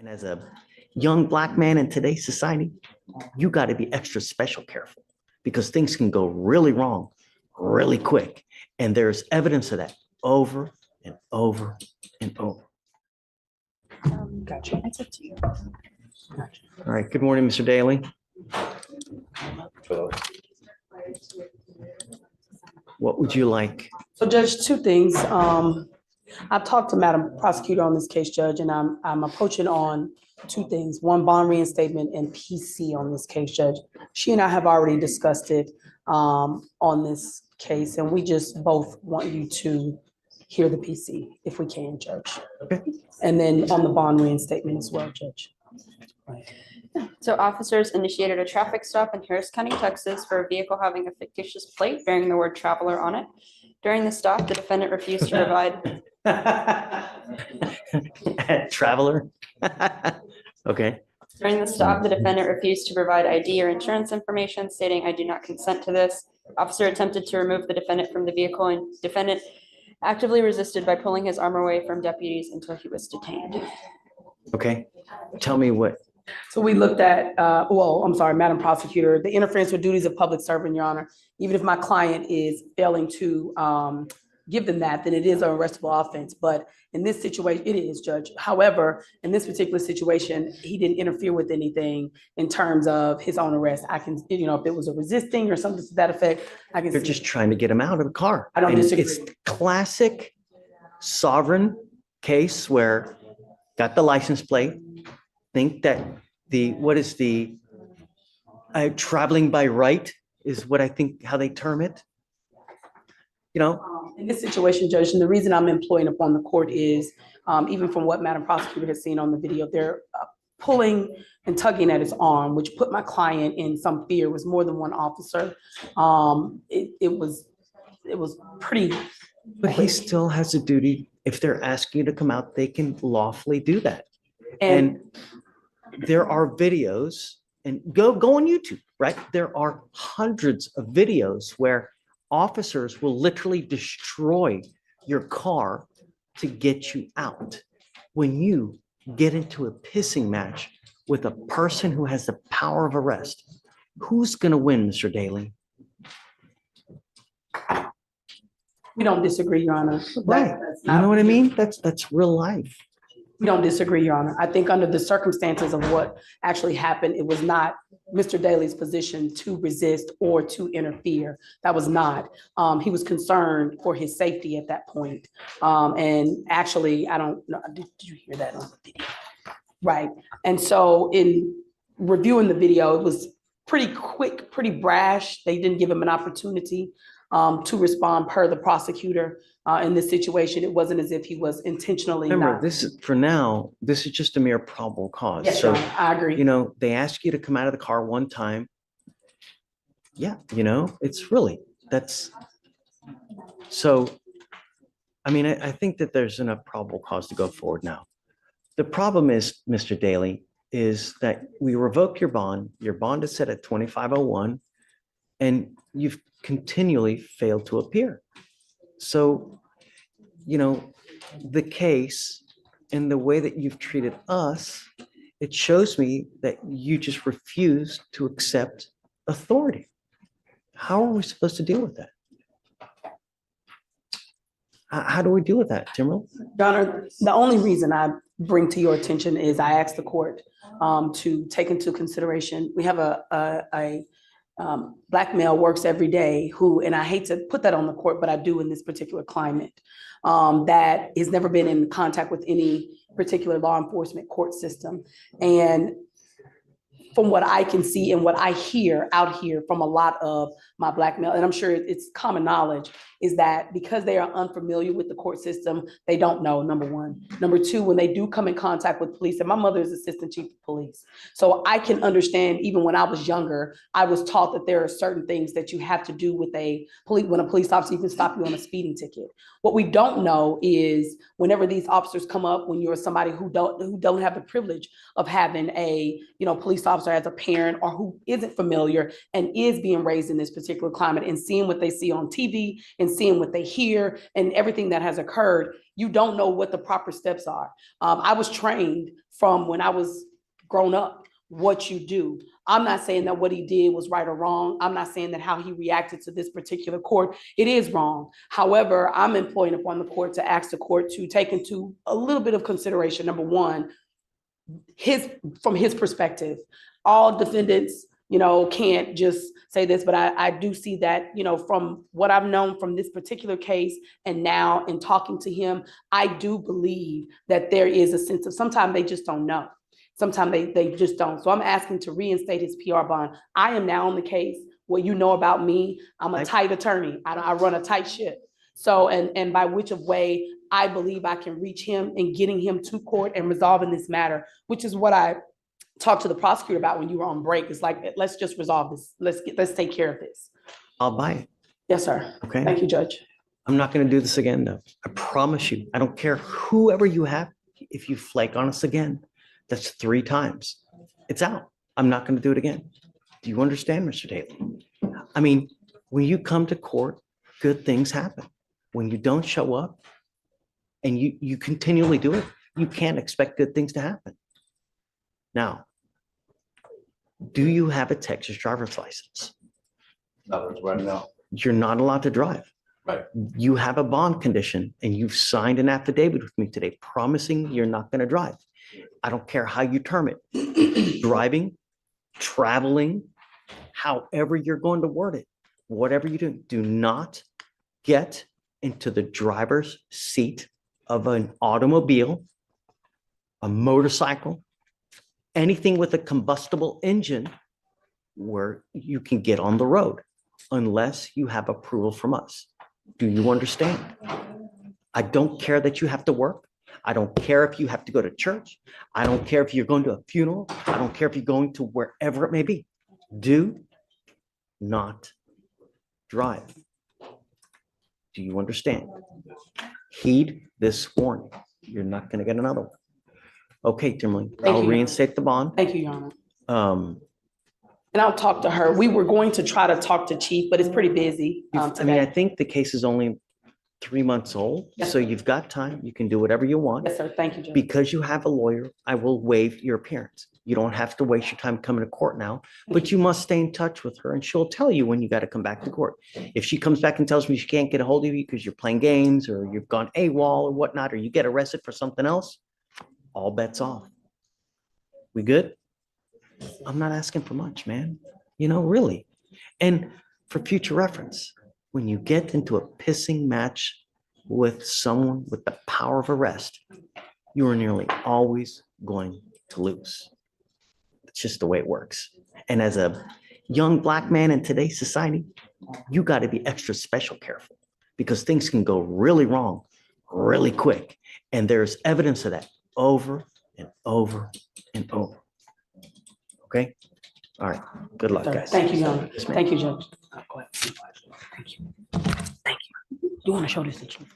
And as a young Black man in today's society, you got to be extra special careful because things can go really wrong really quick. And there's evidence of that over and over and over. Gotcha. That's up to you. All right. Good morning, Mr. Daly. What would you like? So Judge, two things. I've talked to Madam Prosecutor on this case, Judge, and I'm approaching on two things. One, bond reinstatement and PC on this case, Judge. She and I have already discussed it on this case, and we just both want you to hear the PC if we can, Judge. Okay. And then on the bond reinstatement as well, Judge. So officers initiated a traffic stop in Harris County, Texas for a vehicle having a fictitious plate bearing the word traveler on it. During the stop, the defendant refused to provide. Traveler. Okay. During the stop, the defendant refused to provide ID or insurance information, stating, "I do not consent to this." Officer attempted to remove the defendant from the vehicle, and defendant actively resisted by pulling his arm away from deputies until he was detained. Okay. Tell me what. So we looked at, I'm sorry, Madam Prosecutor, the interference with duties of public servant, Your Honor. Even if my client is failing to give them that, then it is an arrestable offense. But in this situation, it is, Judge. However, in this particular situation, he didn't interfere with anything in terms of his own arrest. I can, if it was a resisting or something to that effect, I can. They're just trying to get him out of the car. I don't And disagree. It's classic sovereign case where got the license plate, think that traveling by right is what I think how they term it. In this situation, Judge, and the reason I'm employing upon the court is, even from what Madam Prosecutor has seen on the video, they're pulling and tugging at his arm, which put my client in some fear. It was more than one officer. It was pretty. But he still has a duty. If they're asking you to come out, they can lawfully do that. And there are videos, and go on YouTube, right? There are hundreds of videos where officers will literally destroy your car to get you out. When you get into a pissing match with a person who has the power of arrest, who's going to win, Mr. Daly? We don't disagree, Your Honor. Right. You know what I mean? That's real life. We don't disagree, Your Honor. I think under the circumstances of what actually happened, it was not Mr. Daly's position to resist or to interfere. That was not. He was concerned for his safety at that point. And actually, I don't know, did you hear that on the video? Right. And so in reviewing the video, it was pretty quick, pretty brash. They didn't give him an opportunity to respond per the prosecutor. In this situation, it wasn't as if he was intentionally Remember, not. this is just a mere probable cause. Yes, So, Your Honor, I agree. they ask you to come out of the car one time. Yeah, it's really, so, I think that there's enough probable cause to go forward now. The problem is, Mr. Daly, is that we revoke your bond. Your bond is set at 2501, and you've continually failed to appear. So, the case and the way that you've treated us, it shows me that you just refuse to accept authority. How are we supposed to deal with that? How do we deal with that, Timberland? Your Honor, the only reason I bring to your attention is I asked the court to take into consideration, we have a Black male works every day who, and I hate to put that on the court, but I do in this particular climate, that has never been in contact with any particular law enforcement court system. And from what I can see and what I hear out here from a lot of my Black male, and I'm sure it's common knowledge, is that because they are unfamiliar with the court system, they don't know, number one. Number two, when they do come in contact with police, and my mother is assistant chief of police. So I can understand, even when I was younger, I was taught that there are certain things that you have to do with when a police officer even stop you on a speeding ticket. What we don't know is whenever these officers come up, when you're somebody who don't have the privilege of having a police officer as a parent, or who isn't familiar and is being raised in this particular climate and seeing what they see on TV and seeing what they hear and everything that has occurred, you don't know what the proper steps are. I was trained from when I was grown up, what you do. I'm not saying that what he did was right or wrong. I'm not saying that how he reacted to this particular court, it is wrong. However, I'm employing upon the court to ask the court to take into a little bit of consideration. Number one, from his perspective, all defendants, can't just say this, but I do see that, from what I've known from this particular case and now in talking to him, I do believe that there is a sense of sometimes they just don't know. Sometimes they just don't. So I'm asking to reinstate his PR bond. I am now on the case. What you know about me, I'm a tight attorney. I run a tight ship. So, and by which of way I believe I can reach him and getting him to court and resolving this matter, which is what I talked to the prosecutor about when you were on break. It's like, let's just resolve this. Let's take care of this. I'll buy it. Yes, sir. Okay. Thank you, Judge. I'm not going to do this again, though. I promise you. I don't care whoever you have. If you flake on us again, that's 3 times. It's out. I'm not going to do it again. Do you understand, Mr. Daly? I mean, when you come to court, good things happen. When you don't show up and you continually do it, you can't expect good things to happen. Now, do you have a Texas driver's license? Not right now. You're not allowed to drive. Right. You have a bond condition and you've signed an affidavit with me today promising you're not going to drive. I don't care how you term it. Driving, traveling, however you're going to word it, whatever you do not get into the driver's seat of an automobile, a motorcycle, anything with a combustible engine where you can get on the road unless you have approval from us. Do you understand? I don't care that you have to work. I don't care if you have to go to church. I don't care if you're going to a funeral. I don't care if you're going to wherever it may be. Do not drive. Do you understand? Heed this warning. You're not going to get another one. Okay, Timberlane, Thank I'll you. reinstate the bond. Thank you, Your Honor. And I'll talk to her. We were going to try to talk to Chief, but it's pretty busy I today. think the case is only 3 months old, Yes, so sir. you've got time. You can do whatever you want. Yes, sir. Thank you, Judge. Because you have a lawyer, I will waive your appearance. You don't have to waste your time coming to court now, but you must stay in touch with her and she'll tell you when you got to come back to court. If she comes back and tells me she can't get a hold of you because you're playing games or you've gone AWOL or whatnot, or you get arrested for something else, all bets off. We good? I'm not asking for much, man. Really. And for future reference, when you get into a pissing match with someone with the power of arrest, you are nearly always going to lose. It's just the way it works. And as a young Black man in today's society, you got to be extra special careful because things can go really wrong really quick. And there's evidence of that over and over and over. Okay? All right. Good luck, guys. Thank you, Your Honor. Yes, ma'am. Thank you, Judge. Go ahead. Thank you. Thank you. You want to show this to Chief?